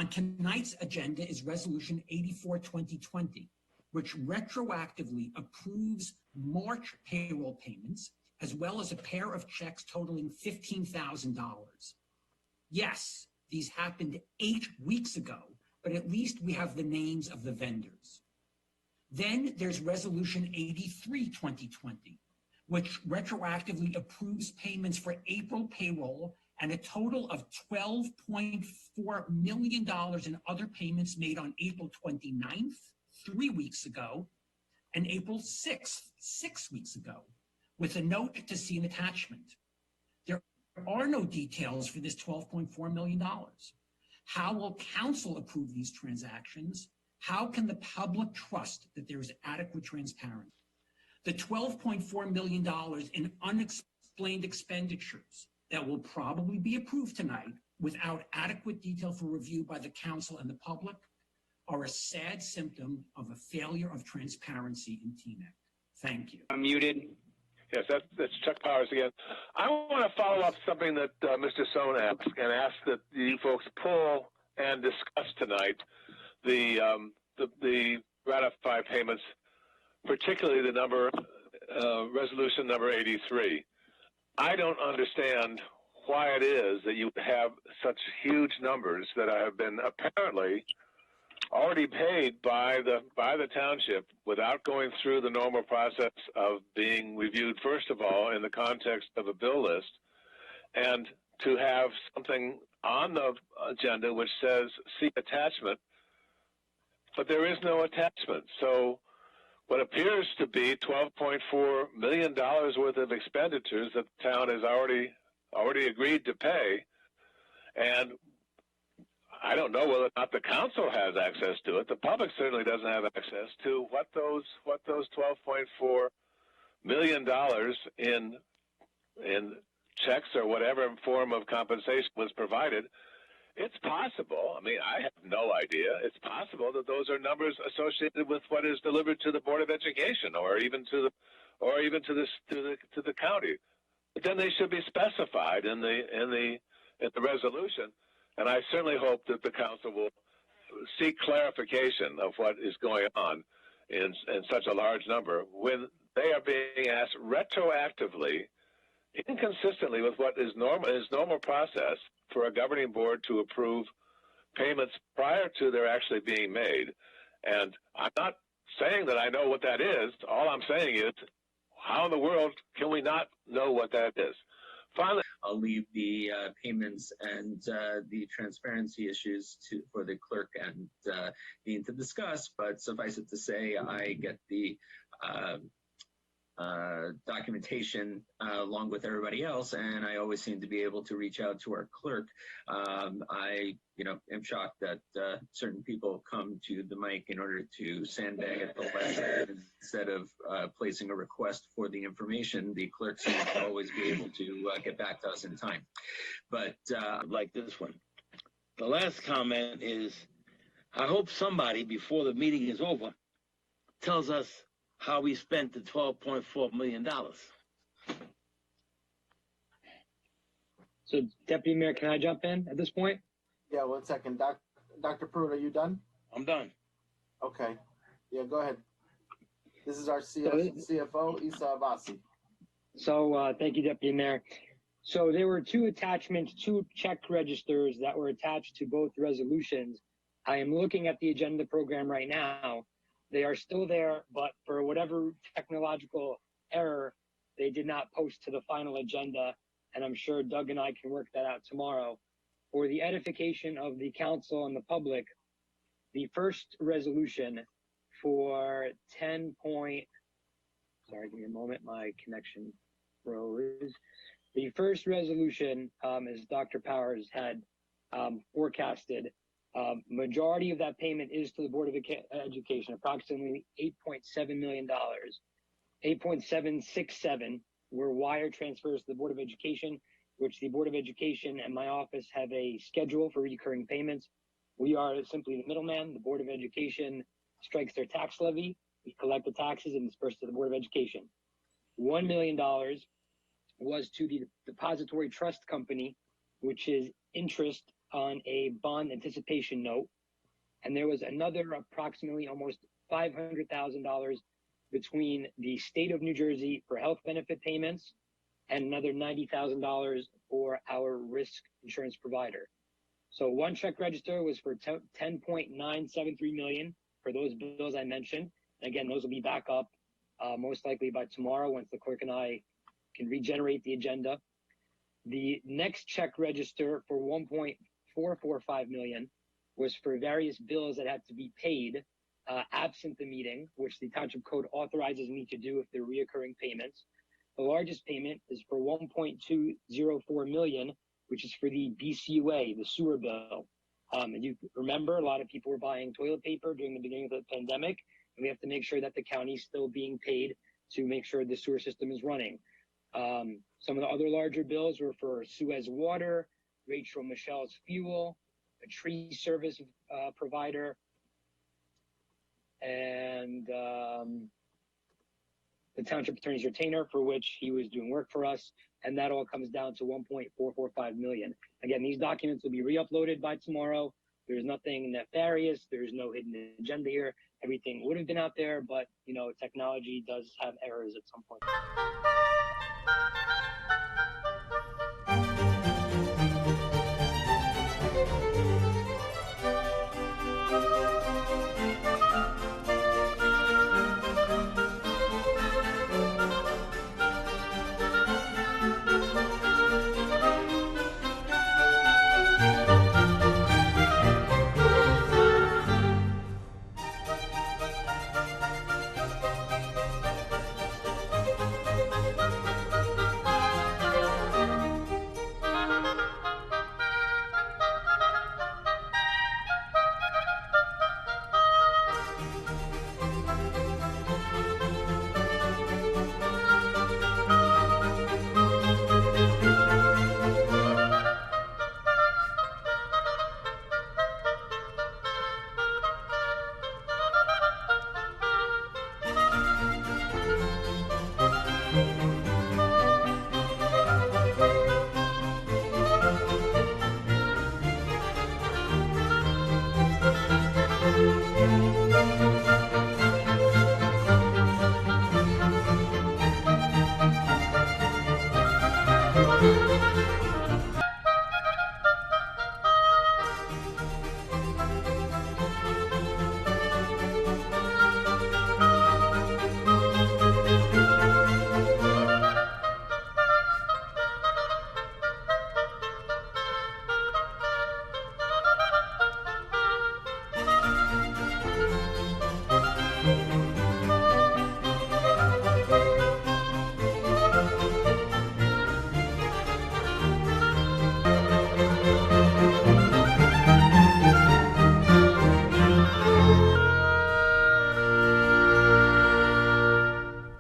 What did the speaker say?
On tonight's agenda is Resolution 84-2020, which retroactively approves March payroll payments, as well as a pair of checks totaling $15,000. Yes, these happened 8 weeks ago, but at least we have the names of the vendors. Then there's Resolution 83-2020, which retroactively approves payments for April payroll and a total of $12.4 million in other payments made on April 29th, 3 weeks ago, and April 6th, 6 weeks ago, with a note to see an attachment. There are no details for this $12.4 million. How will council approve these transactions? How can the public trust that there is adequate transparency? The $12.4 million in unexplained expenditures that will probably be approved tonight without adequate detail for review by the council and the public are a sad symptom of a failure of transparency in Teaneck. Thank you. I'm muted. Yes, that's Chuck Powers again. I want to follow up something that Mr. Sohn asked, and ask that you folks pull and discuss tonight the ratify payments, particularly the number resolution number 83. I don't understand why it is that you have such huge numbers that have been apparently already paid by the township without going through the normal process of being reviewed, first of all, in the context of a bill list, and to have something on the agenda which says see attachment, but there is no attachment. So what appears to be $12.4 million worth of expenditures that the town has already agreed to pay, and I don't know whether or not the council has access to it. The public certainly doesn't have access to what those $12.4 million in checks or whatever form of compensation was provided. It's possible. I mean, I have no idea. It's possible that those are numbers associated with what is delivered to the Board of Education, or even to the county. But then they should be specified in the resolution. And I certainly hope that the council will seek clarification of what is going on in such a large number when they are being asked retroactively, inconsistently with what is normal process for a governing board to approve payments prior to their actually being made. And I'm not saying that I know what that is. All I'm saying is, how in the world can we not know what that is? Finally, I'll leave the payments and the transparency issues for the clerk and Dean to discuss, but suffice it to say, I get the documentation along with everybody else, and I always seem to be able to reach out to our clerk. I am shocked that certain people come to the mic in order to sandbag at the last second instead of placing a request for the information. The clerk seems to always be able to get back to us in time. But like this one. The last comment is, I hope somebody before the meeting is over tells us how we spent the $12.4 million. So, Deputy Mayor, can I jump in at this point? Yeah, 1 second. Dr. Pruitt, are you done? I'm done. Okay. Yeah, go ahead. This is our CFO, Abbasi. So, thank you, Deputy Mayor. So there were two attachments, two check registers that were attached to both resolutions. I am looking at the agenda program right now. They are still there, but for whatever technological error, they did not post to the final agenda. And I'm sure Doug and I can work that out tomorrow. For the edification of the council and the public, the first resolution for 10 point, sorry, give me a moment, my connection froze. The first resolution, as Dr. Powers had forecasted, majority of that payment is to the Board of Education, approximately $8.7 million. 8.767 were wire transfers to the Board of Education, which the Board of Education and my office have a schedule for recurring payments. We are simply the middleman. The Board of Education strikes their tax levy. We collect the taxes and disperse to the Board of Education. $1 million was to the Depository Trust Company, which is interest on a bond anticipation note. And there was another approximately almost $500,000 between the state of New Jersey for health benefit payments and another $90,000 for our risk insurance provider. So one check register was for 10.973 million for those bills I mentioned. And again, those will be back up most likely by tomorrow once the clerk and I can regenerate the agenda. The next check register for 1.445 million was for various bills that had to be paid absent the meeting, which the Township Code authorizes me to do if they're reoccurring payments. The largest payment is for 1.204 million, which is for the BCUA, the sewer bill. And you remember, a lot of people were buying toilet paper during the beginning of the pandemic, and we have to make sure that the county's still being paid to make sure the sewer system is running. Some of the other larger bills were for Suez Water, Rachel Michelle's Fuel, a tree service provider, and the Township Attorney's retainer, for which he was doing work for us, and that all comes down to 1.445 million. Again, these documents will be re-uploaded by tomorrow. There's nothing nefarious. There's no hidden agenda here. Everything would have been out there, but you know, technology does have errors at some point.